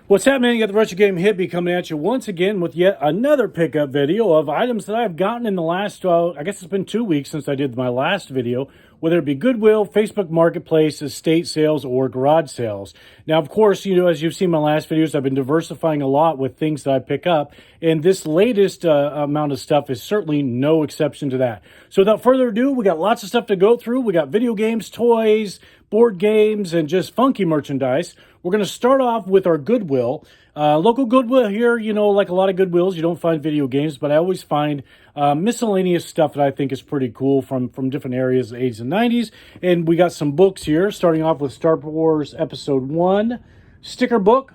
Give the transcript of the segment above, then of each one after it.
What's happening? You got the Retro Game Hippie coming at you once again with yet another pickup video of items that I've gotten in the last, I guess it's been 2 weeks since I did my last video, whether it be Goodwill, Facebook Marketplace, estate sales, or garage sales. Now, of course, as you've seen in my last videos, I've been diversifying a lot with things that I pick up, and this latest amount of stuff is certainly no exception to that. So without further ado, we got lots of stuff to go through. We got video games, toys, board games, and just funky merchandise. We're going to start off with our Goodwill. Local Goodwill here, like a lot of Goodwills, you don't find video games, but I always find miscellaneous stuff that I think is pretty cool from different areas of the 80s and 90s. And we got some books here, starting off with Star Wars Episode 1 sticker book.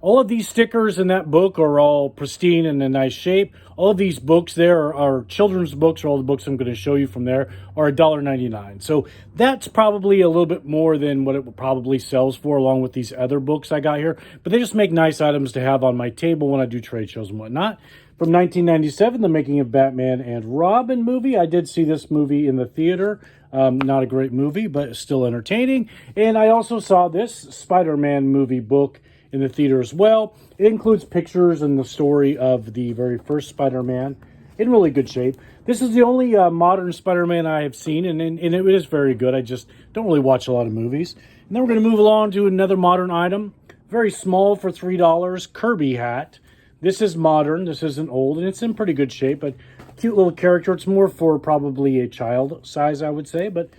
All of these stickers in that book are all pristine and in nice shape. All of these books there are children's books, or all the books I'm going to show you from there are $1.99. So that's probably a little bit more than what it probably sells for, along with these other books I got here. But they just make nice items to have on my table when I do trade shows and whatnot. From 1997, the making of Batman and Robin movie. I did see this movie in the theater. Not a great movie, but still entertaining. And I also saw this Spider-Man movie book in the theater as well. It includes pictures and the story of the very first Spider-Man in really good shape. This is the only modern Spider-Man I have seen, and it is very good. I just don't really watch a lot of movies. And then we're going to move along to another modern item. Very small for $3, Kirby hat. This is modern. This isn't old, and it's in pretty good shape, but cute little character. It's more for probably a child size, I would say, but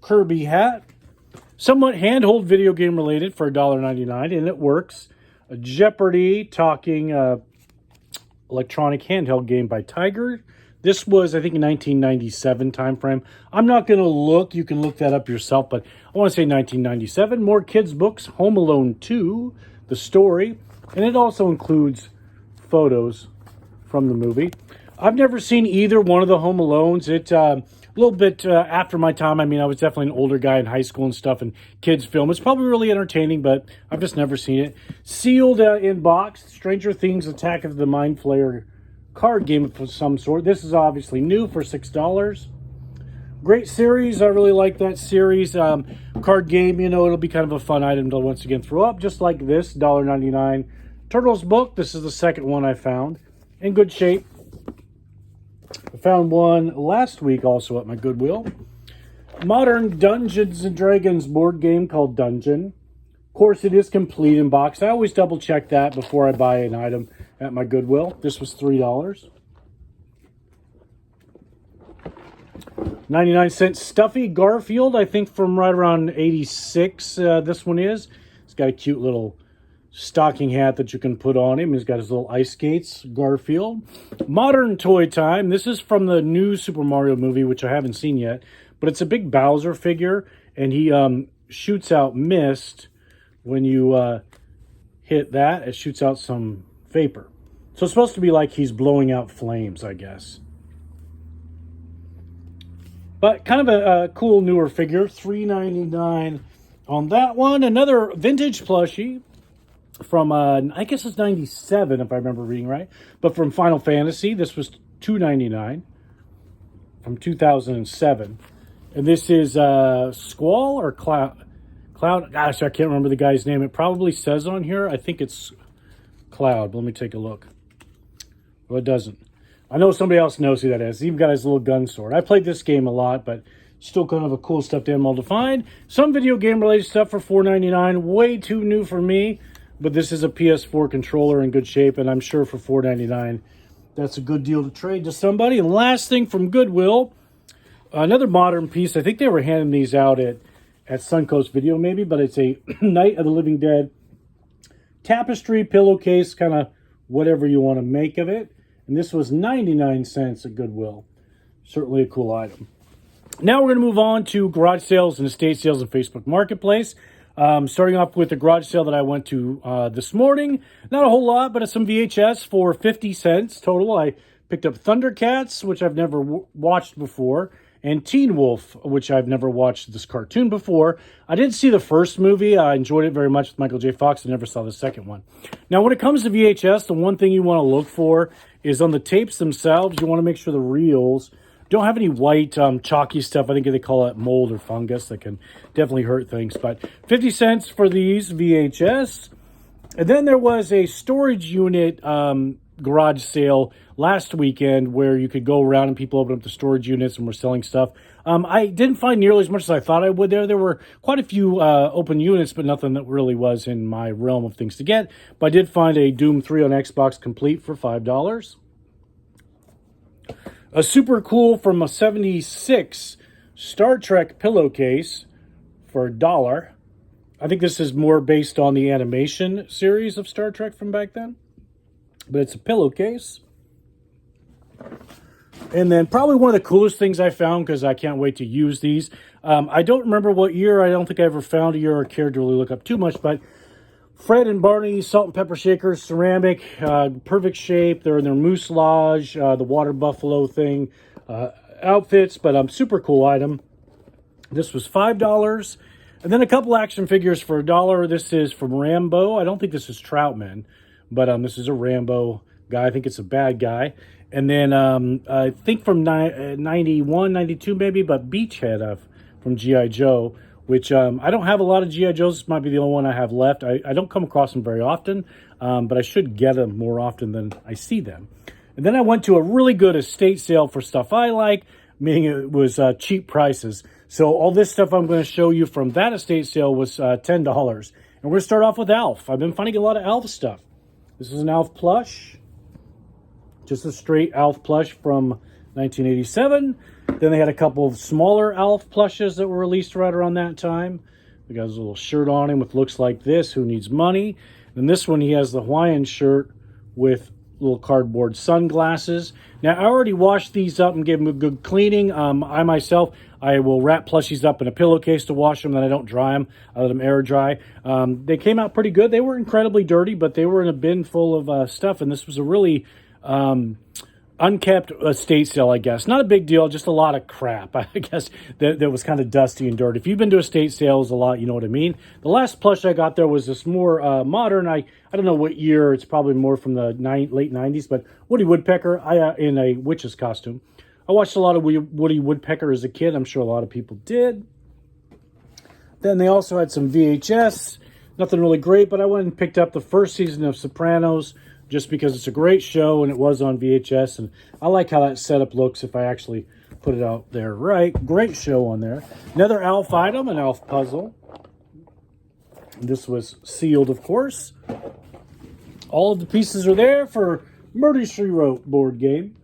Kirby hat. Somewhat handheld video game related for $1.99, and it works. A Jeopardy talking electronic handheld game by Tiger. This was, I think, a 1997 time frame. I'm not going to look. You can look that up yourself, but I want to say 1997. More kids' books. Home Alone 2, the story. And it also includes photos from the movie. I've never seen either one of the Home Alones. It's a little bit after my time. I mean, I was definitely an older guy in high school and stuff, and kids' film. It's probably really entertaining, but I've just never seen it. Sealed in box, Stranger Things Attack of the Mind Flayer card game of some sort. This is obviously new for $6. Great series. I really like that series. Card game, it'll be kind of a fun item to once again throw up, just like this, $1.99. Turtles book. This is the second one I found. In good shape. I found one last week also at my Goodwill. Modern Dungeons & Dragons board game called Dungeon. Of course, it is complete in box. I always double check that before I buy an item at my Goodwill. This was $3. 99-cent stuffy Garfield, I think from right around 86, this one is. It's got a cute little stocking hat that you can put on him. He's got his little ice skates, Garfield. Modern Toy Time. This is from the new Super Mario movie, which I haven't seen yet. But it's a big Bowser figure, and he shoots out mist when you hit that. It shoots out some vapor. So it's supposed to be like he's blowing out flames, I guess. But kind of a cool newer figure. $3.99 on that one. Another vintage plushie from, I guess it's 97, if I remember reading right. But from Final Fantasy, this was $2.99 from 2007. And this is Squall or Cloud. Gosh, I can't remember the guy's name. It probably says on here. I think it's Cloud. Let me take a look. Well, it doesn't. I know somebody else knows who that is. He's even got his little gun sword. I played this game a lot, but still kind of a cool stuffed animal to find. Some video game related stuff for $4.99. Way too new for me. But this is a PS4 controller in good shape, and I'm sure for $4.99, that's a good deal to trade to somebody. And last thing from Goodwill, another modern piece. I think they were handing these out at Suncoast Video maybe, but it's a Night of the Living Dead tapestry pillowcase, kind of whatever you want to make of it. And this was 99 cents at Goodwill. Certainly a cool item. Now we're going to move on to garage sales and estate sales and Facebook Marketplace. Starting off with the garage sale that I went to this morning. Not a whole lot, but it's some VHS for 50 cents total. I picked up Thundercats, which I've never watched before, and Teen Wolf, which I've never watched this cartoon before. I did see the first movie. I enjoyed it very much with Michael J. Fox. I never saw the second one. Now, when it comes to VHS, the one thing you want to look for is on the tapes themselves. You want to make sure the reels don't have any white chalky stuff. I think they call it mold or fungus that can definitely hurt things. But 50 cents for these VHS. And then there was a storage unit garage sale last weekend where you could go around and people open up the storage units and were selling stuff. I didn't find nearly as much as I thought I would there. There were quite a few open units, but nothing that really was in my realm of things to get. But I did find a Doom 3 on Xbox complete for $5. A super cool from a 76 Star Trek pillowcase for $1. I think this is more based on the animation series of Star Trek from back then. But it's a pillowcase. And then probably one of the coolest things I found, because I can't wait to use these. I don't remember what year. I don't think I ever found a year or cared to really look up too much. But Fred and Barney salt and pepper shakers, ceramic, perfect shape. They're in their Moose Lodge, the water buffalo thing, outfits. But super cool item. This was $5. And then a couple action figures for $1. This is from Rambo. I don't think this is Troutman, but this is a Rambo guy. I think it's a bad guy. And then I think from 91, 92 maybe, but Beachhead from G.I. Joe, which I don't have a lot of G.I. Joes. This might be the only one I have left. I don't come across them very often, but I should get them more often than I see them. And then I went to a really good estate sale for stuff I like, meaning it was cheap prices. So all this stuff I'm going to show you from that estate sale was $10. And we're going to start off with ALF. I've been finding a lot of ALF stuff. This is an ALF plush. Just a straight ALF plush from 1987. Then they had a couple of smaller ALF plushes that were released right around that time. We got his little shirt on him with looks like this, Who Needs Money? And this one, he has the Hawaiian shirt with little cardboard sunglasses. Now, I already washed these up and gave them a good cleaning. I will wrap plushies up in a pillowcase to wash them, then I don't dry them. I let them air dry. They came out pretty good. They were incredibly dirty, but they were in a bin full of stuff, and this was a really unkept estate sale, I guess. Not a big deal, just a lot of crap, I guess, that was kind of dusty and dirty. If you've been to estate sales a lot, you know what I mean. The last plush I got there was this more modern, I don't know what year, it's probably more from the late 90s, but Woody Woodpecker in a witch's costume. I watched a lot of Woody Woodpecker as a kid. I'm sure a lot of people did. Then they also had some VHS. Nothing really great, but I went and picked up the first season of Sopranos just because it's a great show and it was on VHS. And I like how that setup looks if I actually put it out there right. Great show on there. Another ALF item, an ALF puzzle. This was sealed, of course. All of the pieces are there for Murder, She Wrote board game.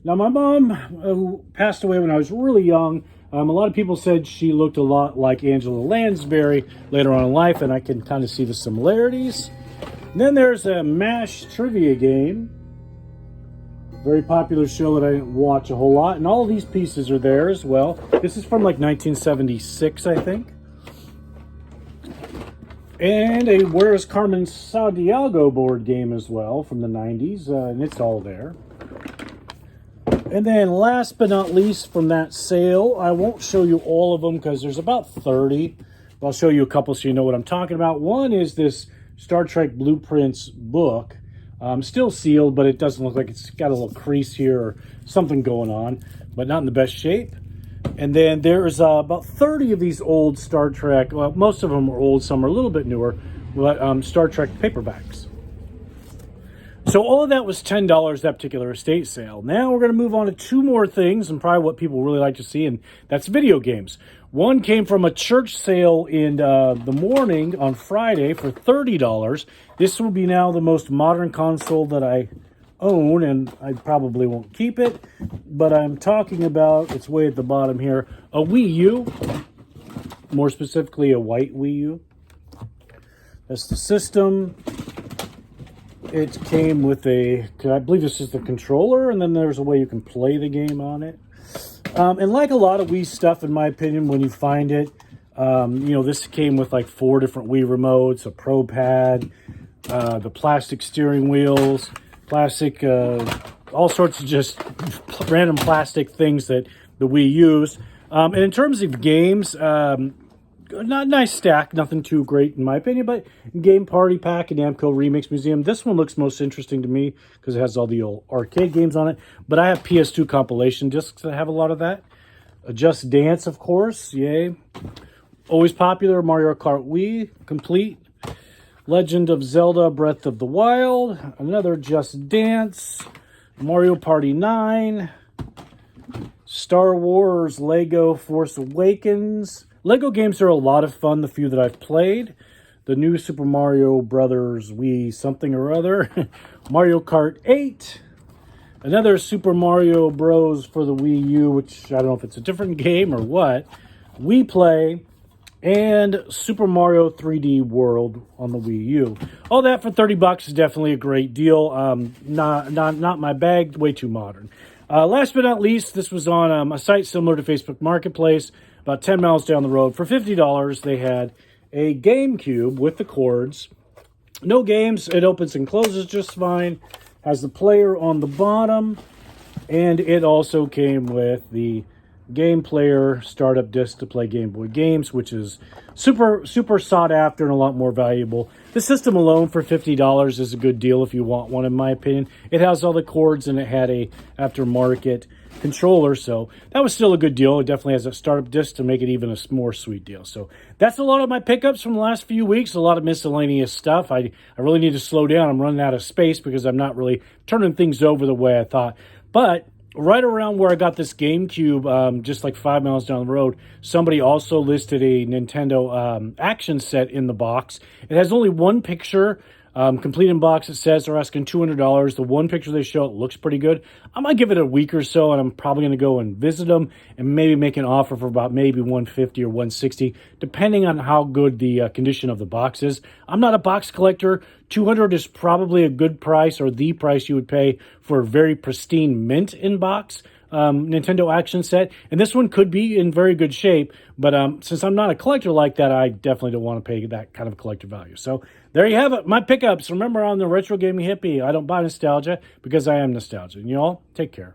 Now, my mom, who passed away when I was really young, a lot of people said she looked a lot like Angela Lansbury later on in life, and I can kind of see the similarities. And then there's a MASH trivia game. Very popular show that I didn't watch a whole lot. And all of these pieces are there as well. This is from like 1976, I think. And a Where's Carmen Sandiego board game as well from the 90s. And it's all there. And then last but not least from that sale, I won't show you all of them because there's about 30. I'll show you a couple so you know what I'm talking about. One is this Star Trek Blueprints book. Still sealed, but it doesn't look like it's got a little crease here or something going on, but not in the best shape. And then there's about 30 of these old Star Trek, well, most of them are old, some are a little bit newer, but Star Trek paperbacks. So all of that was $10, that particular estate sale. Now we're going to move on to two more things, and probably what people really like to see, and that's video games. One came from a church sale in the morning on Friday for $30. This will be now the most modern console that I own, and I probably won't keep it, but I'm talking about, it's way at the bottom here, a Wii U, more specifically a white Wii U. That's the system. It came with I believe this is the controller, and then there's a way you can play the game on it. And like a lot of Wii stuff, in my opinion, when you find it, this came with like 4 different Wii remotes, a Pro Pad, the plastic steering wheels, plastic, all sorts of just random plastic things that the Wii used. And in terms of games, not nice stack, nothing too great in my opinion, but Game Party Pack and Namco Remix Museum. This one looks most interesting to me because it has all the old arcade games on it. But I have PS2 compilation discs that have a lot of that. Just Dance, of course, yay. Always popular, Mario Kart Wii, complete. Legend of Zelda Breath of the Wild, another Just Dance, Mario Party 9, Star Wars Lego Force Awakens. Lego games are a lot of fun, the few that I've played. The new Super Mario Brothers Wii something or other. Mario Kart 8. Another Super Mario Bros. For the Wii U, which I don't know if it's a different game or what. Wii Play. And Super Mario 3D World on the Wii U. All that for $30 is definitely a great deal. Not my bag, way too modern. Last but not least, this was on a site similar to Facebook Marketplace, about 10 miles down the road. For $50, they had a GameCube with the cords. No games. It opens and closes just fine. Has the player on the bottom. And it also came with the Game Player startup disc to play Game Boy games, which is super sought after and a lot more valuable. The system alone for $50 is a good deal if you want one, in my opinion. It has all the cords and it had a aftermarket controller, so that was still a good deal. It definitely has a startup disc to make it even a more sweet deal. So that's a lot of my pickups from the last few weeks. A lot of miscellaneous stuff. I really need to slow down. I'm running out of space because I'm not really turning things over the way I thought. But right around where I got this GameCube, just like 5 miles down the road, somebody also listed a Nintendo action set in the box. It has only one picture, complete in box. It says they're asking $200. The one picture they show, it looks pretty good. I might give it a week or so, and I'm probably going to go and visit them and maybe make an offer for about maybe $150 or $160, depending on how good the condition of the box is. I'm not a box collector. $200 is probably a good price, or the price you would pay for a very pristine mint in box Nintendo action set. And this one could be in very good shape, but since I'm not a collector like that, I definitely don't want to pay that kind of collector value. So there you have it, my pickups. Remember, I'm the retro gaming hippie. I don't buy nostalgia because I am nostalgia. And you all, take care.